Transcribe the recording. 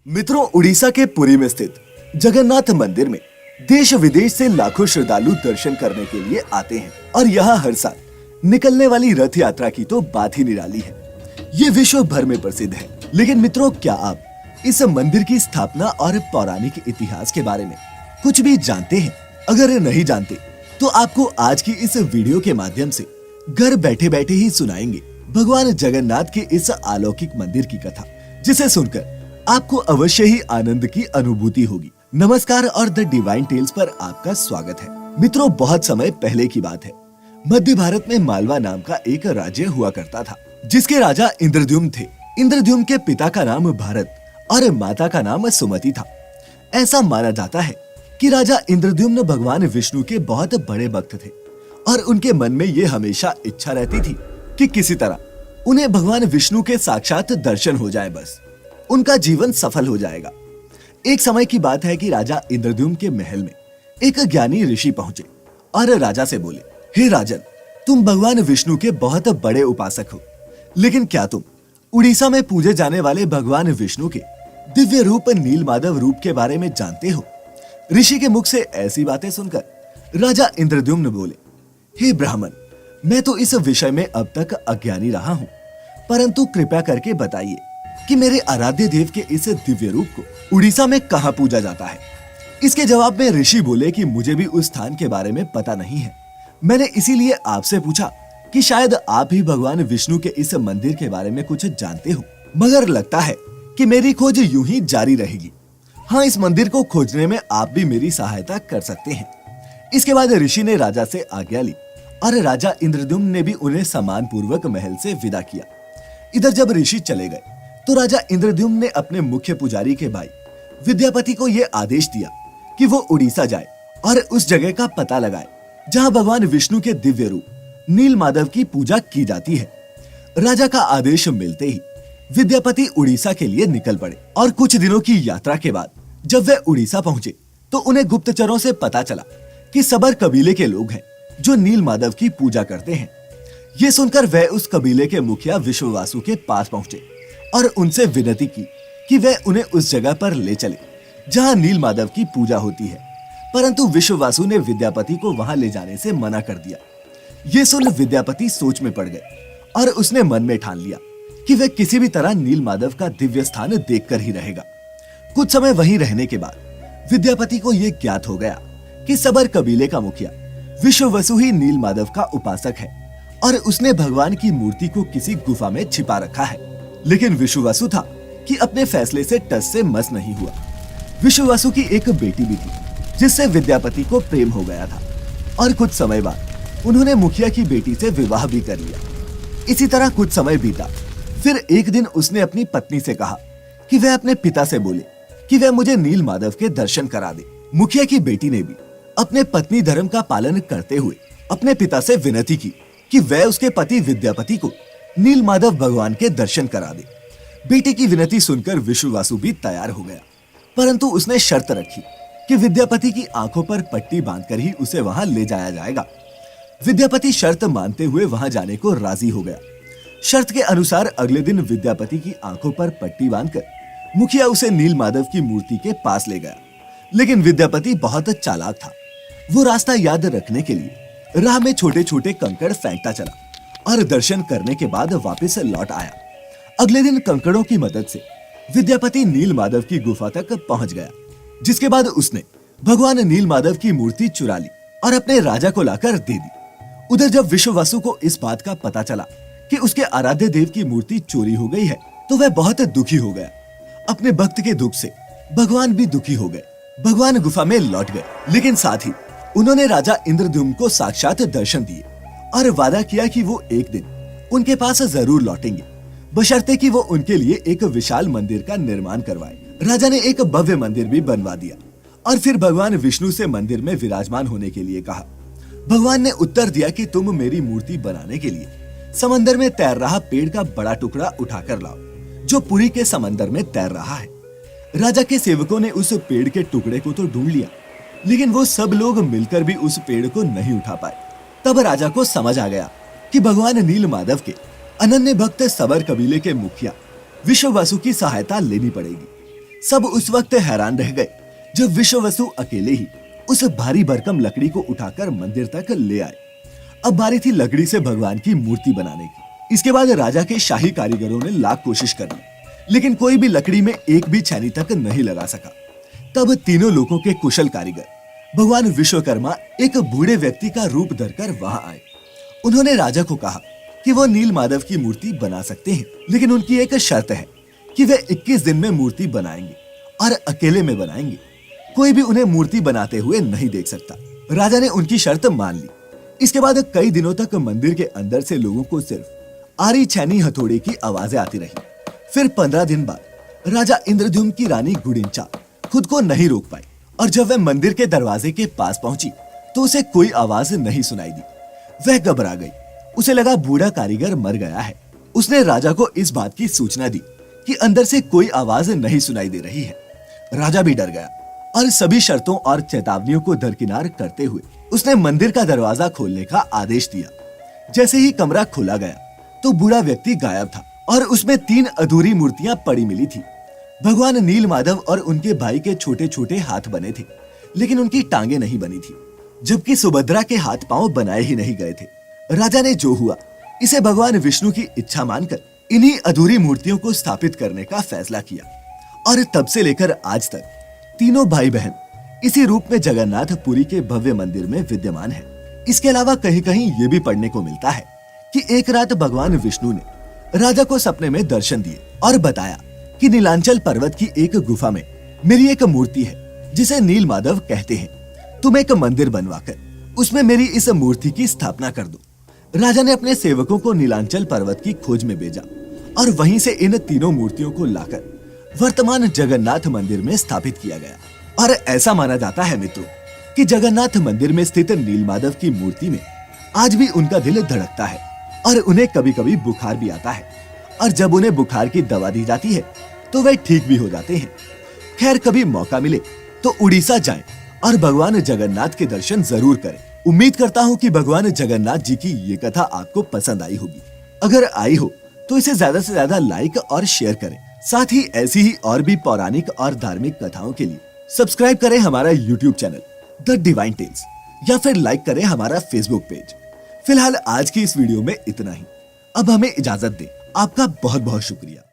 मित्रों, उड़ीसा के पुरी में स्थित जगन्नाथ मंदिर में देश विदेश से लाखों श्रद्धालु दर्शन करने के लिए आते हैं और यहाँ हर साल निकलने वाली रथ यात्रा की तो बात ही निराली है। ये विश्व भर में प्रसिद्ध है। लेकिन मित्रों, क्या आप इस मंदिर की स्थापना और पौराणिक इतिहास के बारे में कुछ भी जानते हैं? अगर नहीं जानते तो आपको आज की इस वीडियो के माध्यम से घर बैठे बैठे ही सुनाएंगे भगवान जगन्नाथ के इस अलौकिक मंदिर की कथा, जिसे सुनकर आपको अवश्य ही आनंद की अनुभूति होगी। नमस्कार और द डिवाइन टेल्स पर आपका स्वागत है। मित्रों, बहुत समय पहले की बात है। मध्य भारत में मालवा नाम का एक राज्य हुआ करता था, जिसके राजा इंद्रद्युम्न थे। इंद्रद्युम्न के पिता का नाम भारत और माता का नाम सुमति था। ऐसा माना जाता है कि राजा इंद्रद्युम्न भगवान विष्णु के बहुत बड़े भक्त थे और उनके मन में ये हमेशा इच्छा रहती थी कि किसी तरह उन्हें भगवान विष्णु के साक्षात दर्शन हो जाए, बस उनका जीवन सफल हो जाएगा। एक समय की बात है कि राजा इंद्रद्युम्न के महल में एक ज्ञानी ऋषि पहुंचे और राजा से बोले, हे राजन, तुम भगवान विष्णु के बहुत बड़े उपासक हो, लेकिन क्या तुम उड़ीसा में पूजे जाने वाले भगवान विष्णु के दिव्य रूप नीलमाधव रूप के बारे में जानते हो? ऋषि के मुख से ऐसी बातें सुनकर राजा इंद्रद्युम्न बोले, हे ब्राह्मण, मैं तो इस विषय में अब तक अज्ञानी रहा हूँ, परंतु कृपया करके बताइए कि मेरे आराध्य देव के इस दिव्य रूप को उड़ीसा में कहाँ पूजा जाता है। इसके जवाब में ऋषि बोले कि मुझे भी उस स्थान के बारे में पता नहीं है। मैंने इसीलिए आपसे पूछा कि शायद आप ही भगवान विष्णु के इस मंदिर के बारे में कुछ जानते हो, मगर लगता है कि मेरी खोज यूं ही जारी रहेगी। हाँ, इस मंदिर को खोजने में आप भी मेरी सहायता कर सकते हैं। इसके बाद ऋषि ने राजा से आज्ञा ली और राजा इंद्रद्युम्न ने भी उन्हें सम्मान पूर्वक महल से विदा किया। इधर जब ऋषि चले गए तो राजा इंद्रद्युम्न ने अपने मुख्य पुजारी के भाई विद्यापति को यह आदेश दिया कि वो उड़ीसा जाए और उस जगह का पता लगाए जहां भगवान विष्णु के दिव्य रूप नीलमाधव की पूजा की जाती है। राजा का आदेश मिलते ही विद्यापति उड़ीसा के लिए निकल पड़े और कुछ दिनों की यात्रा के बाद जब वे उड़ीसा पहुंचे तो उन्हें गुप्तचरों से पता चला कि सबर कबीले के लोग हैं जो नीलमाधव की पूजा करते हैं। ये सुनकर वे उस कबीले के मुखिया विश्ववासु के पास पहुंचे और उनसे विनती की कि वे उन्हें उस जगह पर ले चले जहां नीलमाधव की पूजा होती है, परंतु विश्ववासु ने विद्यापति को वहां ले जाने से मना कर दिया। ये सुन विद्यापति सोच में पड़ गए और उसने मन में ठान लिया कि वह किसी भी तरह नीलमाधव का दिव्य स्थान देखकर ही रहेगा। कुछ समय वहीं रहने के बाद विद्यापति को यह ज्ञात हो गया कि सबर कबीले का मुखिया विश्ववसु ही नीलमाधव का उपासक है और उसने भगवान की मूर्ति को किसी गुफा में छिपा रखा है। लेकिन विश्ववसु था कि अपने फैसले से टस से मस नहीं हुआ। विश्ववसु की एक बेटी भी थी जिससे विद्यापति को प्रेम हो गया था और कुछ समय बाद उन्होंने मुखिया की बेटी से विवाह भी कर लिया। इसी तरह कुछ समय बीता। फिर एक दिन उसने अपनी पत्नी से कहा कि वह अपने पिता से बोले कि वह मुझे नीलमाधव के दर्शन करा दे। मुखिया की बेटी ने भी अपने पत्नी धर्म का पालन करते हुए अपने पिता से विनती की कि वह उसके पति विद्यापति को नीलमाधव भगवान के दर्शन करा दे। बेटी की विनती सुनकर विश्ववासु भी तैयार हो गया, परंतु उसने शर्त रखी कि विद्यापति की आंखों पर पट्टी बांधकर ही उसे वहां ले जाया जाएगा। विद्यापति शर्त मानते हुए वहां जाने को राजी हो गया। शर्त के अनुसार अगले दिन विद्यापति की आंखों पर पट्टी बांधकर मुखिया उसे नीलमाधव की मूर्ति के पास ले गया। लेकिन विद्यापति बहुत चालाक था। वो रास्ता याद रखने के लिए राह में छोटे छोटे कंकड़ फेंकता चला और दर्शन करने के बाद वापस लौट आया। अगले दिन कंकड़ों की मदद से विद्यापति नीलमाधव की गुफा तक पहुंच गया, जिसके बाद उसने भगवान नीलमाधव की मूर्ति चुरा ली और अपने राजा को लाकर दे दी। उधर जब विश्ववसु को इस बात का पता चला कि उसके आराध्य देव की मूर्ति चोरी हो गई है तो वह बहुत दुखी हो गया। अपने भक्त के दुख से भगवान भी दुखी हो गए। भगवान गुफा में लौट गए, लेकिन साथ ही उन्होंने राजा इंद्रद्युम्न को साक्षात दर्शन दिए और वादा किया कि वो एक दिन उनके पास जरूर लौटेंगे, बशर्ते कि वो उनके लिए एक विशाल मंदिर का निर्माण करवाए। राजा ने एक भव्य मंदिर भी बनवा दिया और फिर भगवान विष्णु से मंदिर में विराजमान होने के लिए कहा। भगवान ने उत्तर दिया कि तुम मेरी मूर्ति बनाने के लिए समंदर में तैर रहा पेड़ का बड़ा टुकड़ा उठाकर लाओ, जो पुरी के समंदर में तैर रहा है। राजा के सेवकों ने उस पेड़ के टुकड़े को तो ढूंढ लिया, लेकिन वो सब लोग मिलकर भी उस पेड़ को नहीं उठा पाए। तब राजा को समझ आ गया कि भगवान नीलमाधव के अनन्य भक्त सबर कबीले के मुखिया विश्ववसु की सहायता लेनी पड़ेगी। सब उस वक्त हैरान रह गए जब विश्ववसु अकेले ही उस भारी भरकम लकड़ी को उठाकर मंदिर तक ले आए। अब बारी थी लकड़ी से भगवान की मूर्ति बनाने की। इसके बाद राजा के शाही कारीगरों ने लाख कोशिश कर ली, लेकिन कोई भी लकड़ी में एक भी छेनी तक नहीं लगा सका। तब तीनों लोगों के कुशल कारीगर भगवान विश्वकर्मा एक बूढ़े व्यक्ति का रूप धरकर वहां आए। उन्होंने राजा को कहा कि वो नील माधव की मूर्ति बना सकते हैं, लेकिन उनकी एक शर्त है कि वे 21 दिन में मूर्ति बनाएंगे और अकेले में बनाएंगे। कोई भी उन्हें मूर्ति बनाते हुए नहीं देख सकता। राजा ने उनकी शर्त मान ली। इसके बाद कई दिनों तक मंदिर के अंदर से लोगों को सिर्फ आरी छेनी हथौड़े की आवाजें आती रही। फिर 15 दिन बाद राजा इंद्रद्युम्न की रानी गुडिंचा खुद को नहीं रोक पाई और जब वह मंदिर के दरवाजे के पास पहुंची तो उसे कोई आवाज नहीं सुनाई दी। वह घबरा गई। उसे लगा बूढ़ा कारीगर मर गया है। उसने राजा को इस बात की सूचना दी कि अंदर से कोई आवाज नहीं सुनाई दे रही है। राजा भी डर गया और सभी शर्तों और चेतावनियों को दरकिनार करते हुए उसने मंदिर का दरवाजा खोलने का आदेश दिया। जैसे ही कमरा खोला गया तो बूढ़ा व्यक्ति गायब था और उसमें 3 अधूरी मूर्तियां पड़ी मिली थी। भगवान नील माधव और उनके भाई के छोटे छोटे हाथ बने थे, लेकिन उनकी टांगे नहीं बनी थी, जबकि सुभद्रा के हाथ पांव बनाए ही नहीं गए थे। राजा ने जो हुआ इसे भगवान विष्णु की इच्छा मानकर इन्हीं अधूरी मूर्तियों को स्थापित करने का फैसला किया और तब से लेकर आज तक तीनों भाई बहन इसी रूप में जगन्नाथ पुरी के भव्य मंदिर में विद्यमान है। इसके अलावा कहीं कहीं ये भी पढ़ने को मिलता है कि एक रात भगवान विष्णु ने राजा को सपने में दर्शन दिए और बताया कि नीलांचल पर्वत की एक गुफा में मेरी एक मूर्ति है जिसे नील माधव कहते हैं। तुम एक मंदिर बनवाकर उसमें मेरी इस मूर्ति की स्थापना कर दो। राजा ने अपने सेवकों को नीलांचल पर्वत की खोज में भेजा और वहीं से इन तीनों मूर्तियों को लाकर वर्तमान जगन्नाथ मंदिर में स्थापित किया गया। और ऐसा माना जाता है मित्रों कि जगन्नाथ मंदिर में स्थित नील माधव की मूर्ति में आज भी उनका दिल धड़कता है और उन्हें कभी कभी बुखार भी आता है, और जब उन्हें बुखार की दवा दी जाती है तो वे ठीक भी हो जाते हैं। खैर, कभी मौका मिले तो उड़ीसा जाएं और भगवान जगन्नाथ के दर्शन जरूर करें। उम्मीद करता हूँ कि भगवान जगन्नाथ जी की ये कथा आपको पसंद आई होगी। अगर आई हो तो इसे ज्यादा से ज्यादा लाइक और शेयर करें। साथ ही ऐसी ही और भी पौराणिक और धार्मिक कथाओं के लिए सब्सक्राइब करें हमारा YouTube channel the divine tales, या फिर लाइक करें हमारा Facebook पेज। फिलहाल आज की इस वीडियो में इतना ही। अब हमें इजाजत दें। आपका बहुत बहुत शुक्रिया।